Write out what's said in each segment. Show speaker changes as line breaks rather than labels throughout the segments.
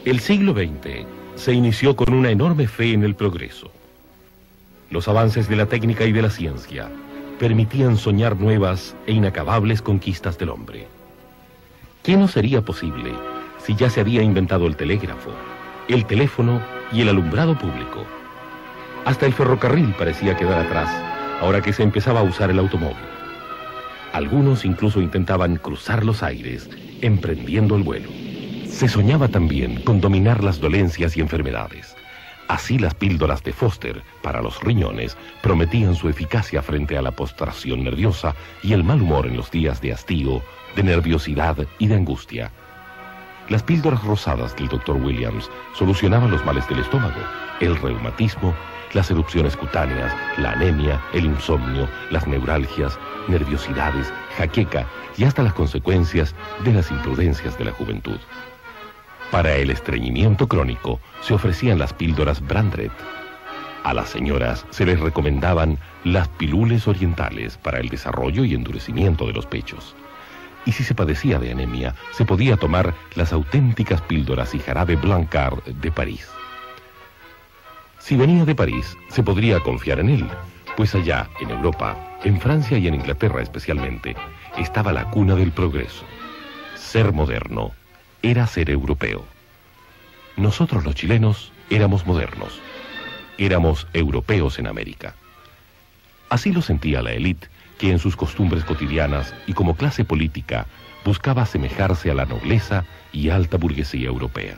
El siglo XX se inició con una enorme fe en el progreso. Los avances de la técnica y de la ciencia permitían soñar nuevas e inacabables conquistas del hombre. ¿Qué no sería posible si ya se había inventado el telégrafo, el teléfono y el alumbrado público? Hasta el ferrocarril parecía quedar atrás, ahora que se empezaba a usar el automóvil. Algunos incluso intentaban cruzar los aires, emprendiendo el vuelo. Se soñaba también con dominar las dolencias y enfermedades. Así las píldoras de Foster para los riñones prometían su eficacia frente a la postración nerviosa y el mal humor en los días de hastío, de nerviosidad y de angustia. Las píldoras rosadas del Dr. Williams solucionaban los males del estómago, el reumatismo, las erupciones cutáneas, la anemia, el insomnio, las neuralgias, nerviosidades, jaqueca y hasta las consecuencias de las imprudencias de la juventud. Para el estreñimiento crónico se ofrecían las píldoras Brandreth. A las señoras se les recomendaban las pilules orientales para el desarrollo y endurecimiento de los pechos. Y si se padecía de anemia, se podía tomar las auténticas píldoras y jarabe Blancard de París. Si venía de París, se podría confiar en él, pues allá, en Europa, en Francia y en Inglaterra especialmente, estaba la cuna del progreso. Ser moderno era ser europeo. Nosotros los chilenos éramos modernos. Éramos europeos en América. Así lo sentía la élite, que en sus costumbres cotidianas y como clase política buscaba asemejarse a la nobleza y alta burguesía europea.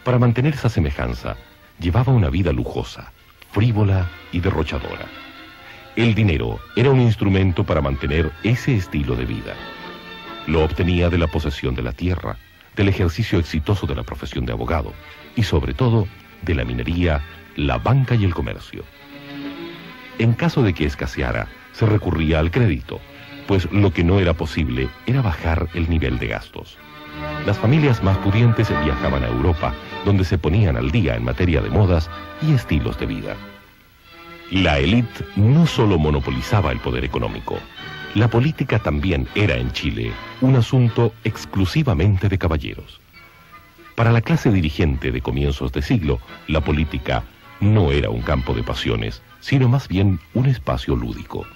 Para mantener esa semejanza, llevaba una vida lujosa, frívola y derrochadora. El dinero era un instrumento para mantener ese estilo de vida. Lo obtenía de la posesión de la tierra, del ejercicio exitoso de la profesión de abogado y sobre todo de la minería, la banca y el comercio. En caso de que escaseara, se recurría al crédito, pues lo que no era posible era bajar el nivel de gastos. Las familias más pudientes viajaban a Europa, donde se ponían al día en materia de modas y estilos de vida. La élite no solo monopolizaba el poder económico, la política también era en Chile un asunto exclusivamente de caballeros. Para la clase dirigente de comienzos de siglo, la política no era un campo de pasiones, sino más bien un espacio lúdico.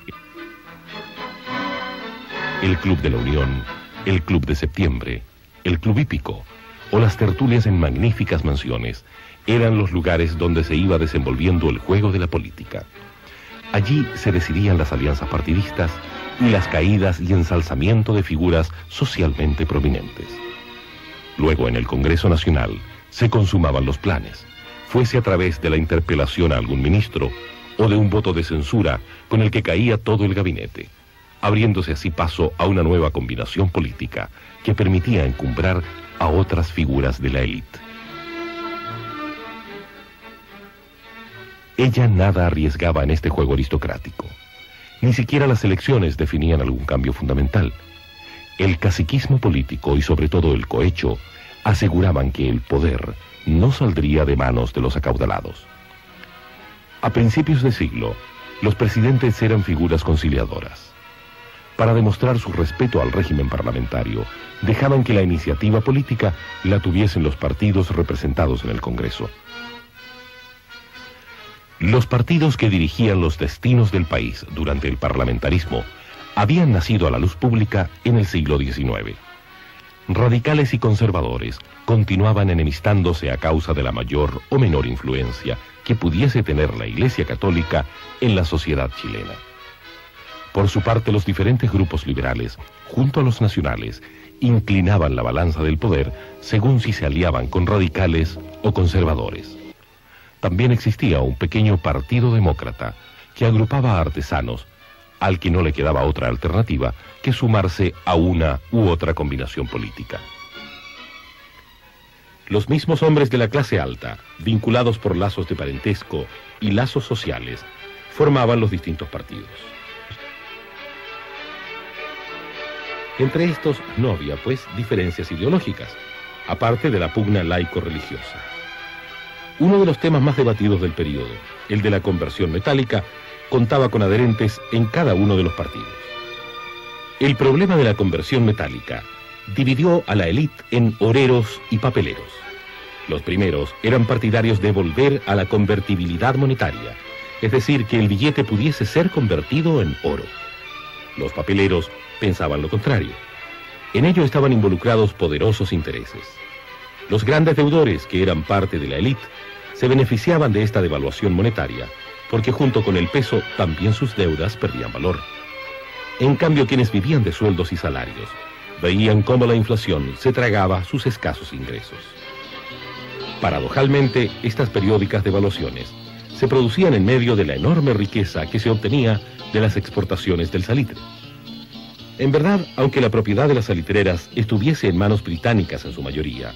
El Club de la Unión, el Club de Septiembre, el Club Hípico o las tertulias en magníficas mansiones eran los lugares donde se iba desenvolviendo el juego de la política. Allí se decidían las alianzas partidistas y las caídas y ensalzamiento de figuras socialmente prominentes. Luego en el Congreso Nacional se consumaban los planes, fuese a través de la interpelación a algún ministro o de un voto de censura con el que caía todo el gabinete, abriéndose así paso a una nueva combinación política que permitía encumbrar a otras figuras de la élite. Ella nada arriesgaba en este juego aristocrático. Ni siquiera las elecciones definían algún cambio fundamental. El caciquismo político y sobre todo el cohecho aseguraban que el poder no saldría de manos de los acaudalados. A principios de siglo, los presidentes eran figuras conciliadoras. Para demostrar su respeto al régimen parlamentario, dejaban que la iniciativa política la tuviesen los partidos representados en el Congreso. Los partidos que dirigían los destinos del país durante el parlamentarismo habían nacido a la luz pública en el siglo XIX. Radicales y conservadores continuaban enemistándose a causa de la mayor o menor influencia que pudiese tener la Iglesia Católica en la sociedad chilena. Por su parte, los diferentes grupos liberales, junto a los nacionales, inclinaban la balanza del poder según si se aliaban con radicales o conservadores. También existía un pequeño partido demócrata que agrupaba a artesanos, al que no le quedaba otra alternativa que sumarse a una u otra combinación política. Los mismos hombres de la clase alta, vinculados por lazos de parentesco y lazos sociales, formaban los distintos partidos. Entre estos no había, pues, diferencias ideológicas, aparte de la pugna laico-religiosa. Uno de los temas más debatidos del periodo, el de la conversión metálica, contaba con adherentes en cada uno de los partidos. El problema de la conversión metálica dividió a la élite en oreros y papeleros. Los primeros eran partidarios de volver a la convertibilidad monetaria, es decir, que el billete pudiese ser convertido en oro. Los papeleros pensaban lo contrario. En ello estaban involucrados poderosos intereses. Los grandes deudores, que eran parte de la élite, se beneficiaban de esta devaluación monetaria, porque junto con el peso también sus deudas perdían valor. En cambio, quienes vivían de sueldos y salarios veían cómo la inflación se tragaba sus escasos ingresos. Paradojalmente, estas periódicas devaluaciones se producían en medio de la enorme riqueza que se obtenía de las exportaciones del salitre. En verdad, aunque la propiedad de las salitreras estuviese en manos británicas en su mayoría,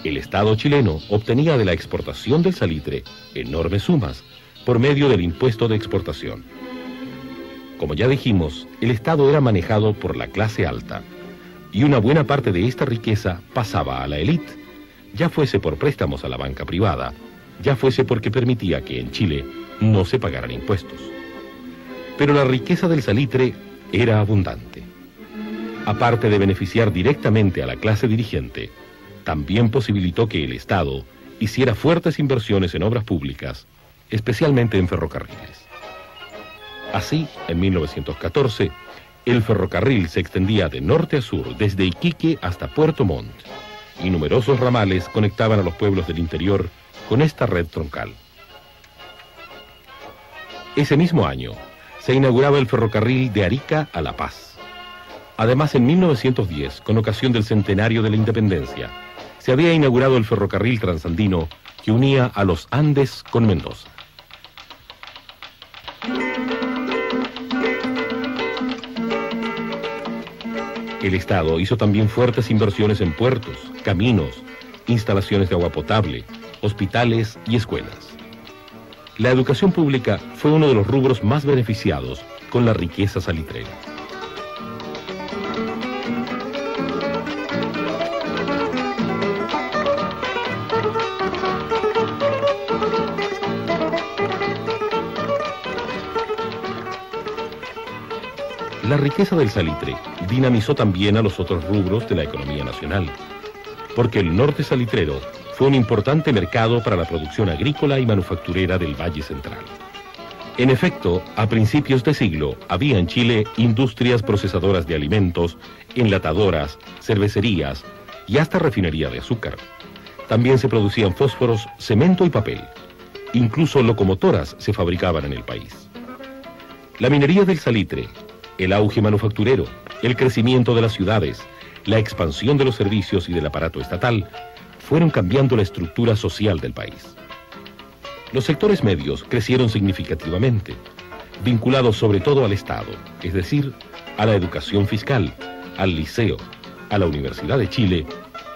el Estado chileno obtenía de la exportación del salitre enormes sumas por medio del impuesto de exportación. Como ya dijimos, el Estado era manejado por la clase alta, y una buena parte de esta riqueza pasaba a la élite, ya fuese por préstamos a la banca privada, ya fuese porque permitía que en Chile no se pagaran impuestos. Pero la riqueza del salitre era abundante. Aparte de beneficiar directamente a la clase dirigente, también posibilitó que el Estado hiciera fuertes inversiones en obras públicas, especialmente en ferrocarriles. Así, en 1914, el ferrocarril se extendía de norte a sur, desde Iquique hasta Puerto Montt, y numerosos ramales conectaban a los pueblos del interior con esta red troncal. Ese mismo año, se inauguraba el ferrocarril de Arica a La Paz. Además, en 1910, con ocasión del centenario de la independencia, se había inaugurado el ferrocarril transandino que unía a los Andes con Mendoza. El Estado hizo también fuertes inversiones en puertos, caminos, instalaciones de agua potable, hospitales y escuelas. La educación pública fue uno de los rubros más beneficiados con la riqueza salitrera. La riqueza del salitre dinamizó también a los otros rubros de la economía nacional, porque el norte salitrero fue un importante mercado para la producción agrícola y manufacturera del Valle Central. En efecto, a principios de siglo había en Chile industrias procesadoras de alimentos, enlatadoras, cervecerías y hasta refinería de azúcar. También se producían fósforos, cemento y papel. Incluso locomotoras se fabricaban en el país. La minería del salitre, el auge manufacturero, el crecimiento de las ciudades, la expansión de los servicios y del aparato estatal, fueron cambiando la estructura social del país. Los sectores medios crecieron significativamente, vinculados sobre todo al Estado, es decir, a la educación fiscal, al liceo, a la Universidad de Chile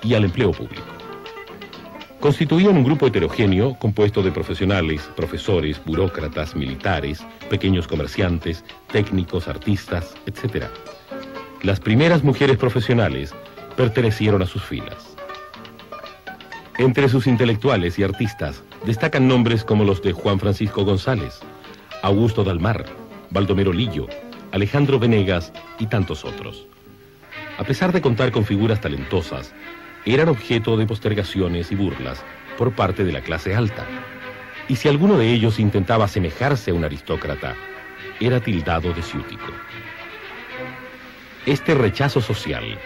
y al empleo público. Constituían un grupo heterogéneo compuesto de profesionales, profesores, burócratas, militares, pequeños comerciantes, técnicos, artistas, etc. Las primeras mujeres profesionales pertenecieron a sus filas. Entre sus intelectuales y artistas destacan nombres como los de Juan Francisco González, Augusto Dalmar, Baldomero Lillo, Alejandro Venegas y tantos otros. A pesar de contar con figuras talentosas, eran objeto de postergaciones y burlas por parte de la clase alta, y si alguno de ellos intentaba asemejarse a un aristócrata, era tildado de ciútico. Este rechazo social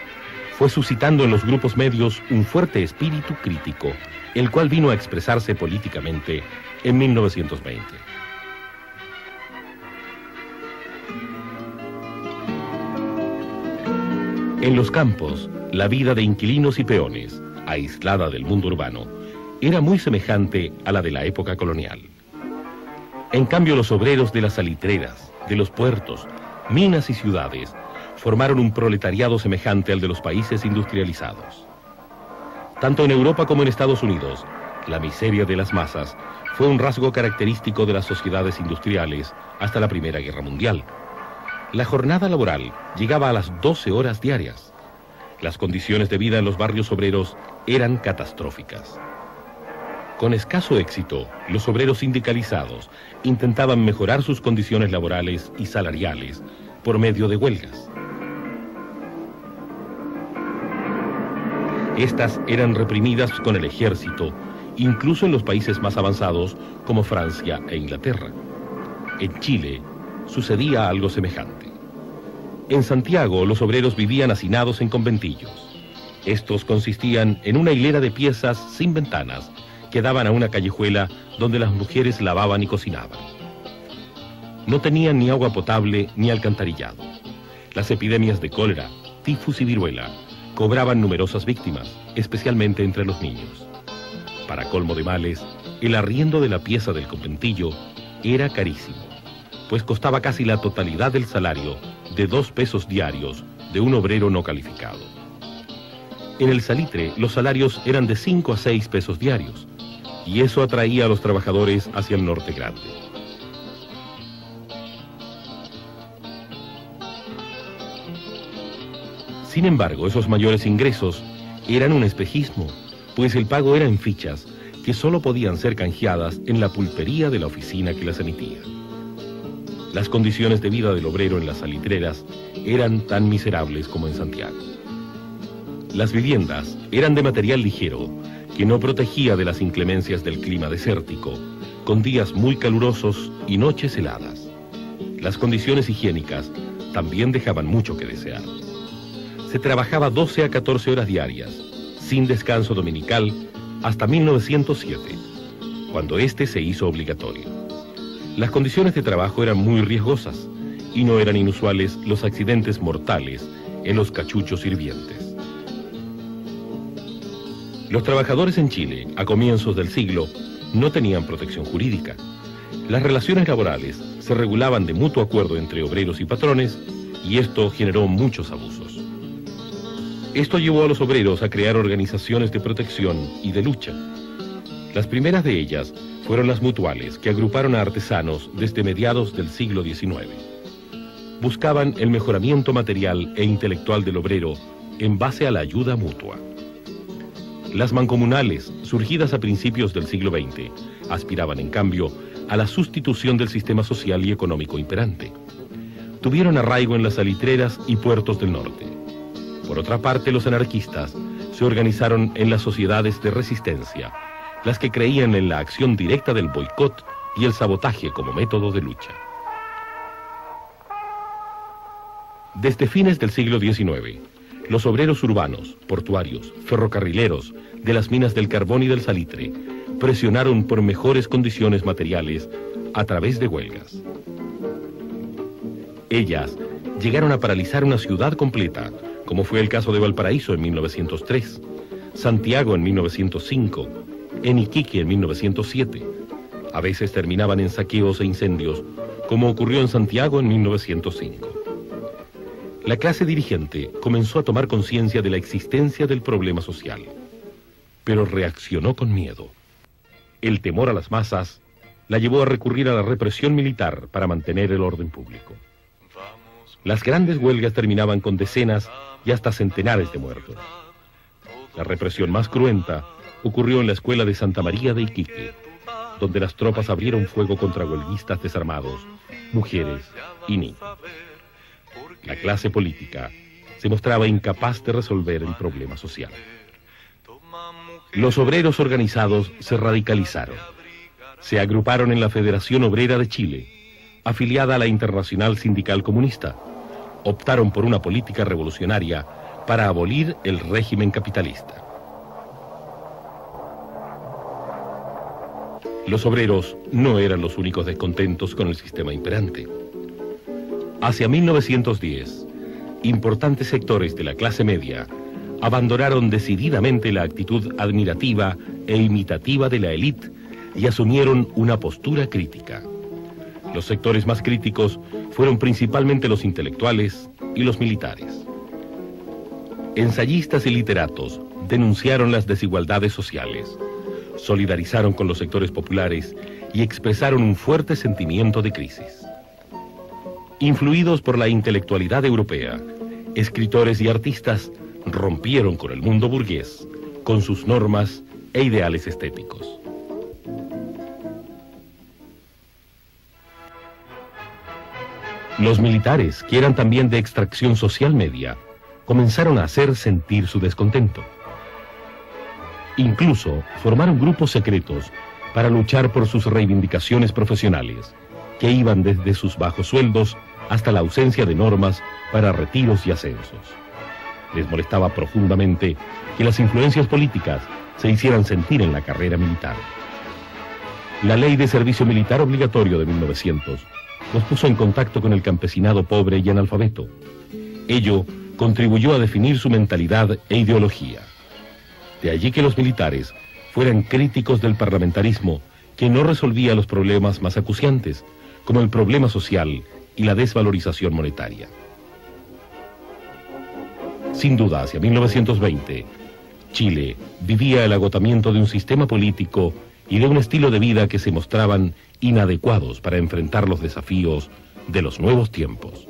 fue suscitando en los grupos medios un fuerte espíritu crítico, el cual vino a expresarse políticamente en 1920. En los campos, la vida de inquilinos y peones, aislada del mundo urbano, era muy semejante a la de la época colonial. En cambio, los obreros de las salitreras, de los puertos, minas y ciudades, formaron un proletariado semejante al de los países industrializados. Tanto en Europa como en Estados Unidos, la miseria de las masas fue un rasgo característico de las sociedades industriales hasta la Primera Guerra Mundial. La jornada laboral llegaba a las 12 horas diarias. Las condiciones de vida en los barrios obreros eran catastróficas. Con escaso éxito, los obreros sindicalizados intentaban mejorar sus condiciones laborales y salariales por medio de huelgas. Estas eran reprimidas con el ejército, incluso en los países más avanzados como Francia e Inglaterra. En Chile sucedía algo semejante. En Santiago los obreros vivían hacinados en conventillos. Estos consistían en una hilera de piezas sin ventanas que daban a una callejuela donde las mujeres lavaban y cocinaban. No tenían ni agua potable ni alcantarillado. Las epidemias de cólera, tifus y viruela cobraban numerosas víctimas, especialmente entre los niños. Para colmo de males, el arriendo de la pieza del conventillo era carísimo, pues costaba casi la totalidad del salario de 2 pesos diarios de un obrero no calificado. En el salitre, los salarios eran de 5 a 6 pesos diarios, y eso atraía a los trabajadores hacia el norte grande. Sin embargo, esos mayores ingresos eran un espejismo, pues el pago era en fichas que solo podían ser canjeadas en la pulpería de la oficina que las emitía. Las condiciones de vida del obrero en las salitreras eran tan miserables como en Santiago. Las viviendas eran de material ligero, que no protegía de las inclemencias del clima desértico, con días muy calurosos y noches heladas. Las condiciones higiénicas también dejaban mucho que desear. Se trabajaba 12 a 14 horas diarias, sin descanso dominical, hasta 1907, cuando este se hizo obligatorio. Las condiciones de trabajo eran muy riesgosas y no eran inusuales los accidentes mortales en los cachuchos hirvientes. Los trabajadores en Chile, a comienzos del siglo, no tenían protección jurídica. Las relaciones laborales se regulaban de mutuo acuerdo entre obreros y patrones, y esto generó muchos abusos. Esto llevó a los obreros a crear organizaciones de protección y de lucha. Las primeras de ellas fueron las mutuales, que agruparon a artesanos desde mediados del siglo XIX. Buscaban el mejoramiento material e intelectual del obrero en base a la ayuda mutua. Las mancomunales, surgidas a principios del siglo XX, aspiraban en cambio a la sustitución del sistema social y económico imperante. Tuvieron arraigo en las salitreras y puertos del norte. Por otra parte, los anarquistas se organizaron en las sociedades de resistencia, las que creían en la acción directa del boicot y el sabotaje como método de lucha. Desde fines del siglo XIX, los obreros urbanos, portuarios, ferrocarrileros, de las minas del carbón y del salitre, presionaron por mejores condiciones materiales a través de huelgas. Ellas llegaron a paralizar una ciudad completa, como fue el caso de Valparaíso en 1903, Santiago en 1905, en Iquique en 1907. A veces terminaban en saqueos e incendios, como ocurrió en Santiago en 1905. La clase dirigente comenzó a tomar conciencia de la existencia del problema social, pero reaccionó con miedo. El temor a las masas la llevó a recurrir a la represión militar para mantener el orden público. Las grandes huelgas terminaban con decenas y hasta centenares de muertos. La represión más cruenta ocurrió en la escuela de Santa María de Iquique, donde las tropas abrieron fuego contra huelguistas desarmados, mujeres y niños. La clase política se mostraba incapaz de resolver el problema social. Los obreros organizados se radicalizaron. Se agruparon en la Federación Obrera de Chile, afiliada a la Internacional Sindical Comunista. Optaron por una política revolucionaria para abolir el régimen capitalista. Los obreros no eran los únicos descontentos con el sistema imperante. Hacia 1910, importantes sectores de la clase media abandonaron decididamente la actitud admirativa e imitativa de la élite y asumieron una postura crítica. Los sectores más críticos fueron principalmente los intelectuales y los militares. Ensayistas y literatos denunciaron las desigualdades sociales, solidarizaron con los sectores populares y expresaron un fuerte sentimiento de crisis. Influidos por la intelectualidad europea, escritores y artistas rompieron con el mundo burgués, con sus normas e ideales estéticos. Los militares, que eran también de extracción social media, comenzaron a hacer sentir su descontento. Incluso formaron grupos secretos para luchar por sus reivindicaciones profesionales, que iban desde sus bajos sueldos hasta la ausencia de normas para retiros y ascensos. Les molestaba profundamente que las influencias políticas se hicieran sentir en la carrera militar. La Ley de Servicio Militar Obligatorio de 1900 los puso en contacto con el campesinado pobre y analfabeto. Ello contribuyó a definir su mentalidad e ideología. De allí que los militares fueran críticos del parlamentarismo, que no resolvía los problemas más acuciantes, como el problema social y la desvalorización monetaria. Sin duda, hacia 1920, Chile vivía el agotamiento de un sistema político y de un estilo de vida que se mostraban inadecuados para enfrentar los desafíos de los nuevos tiempos.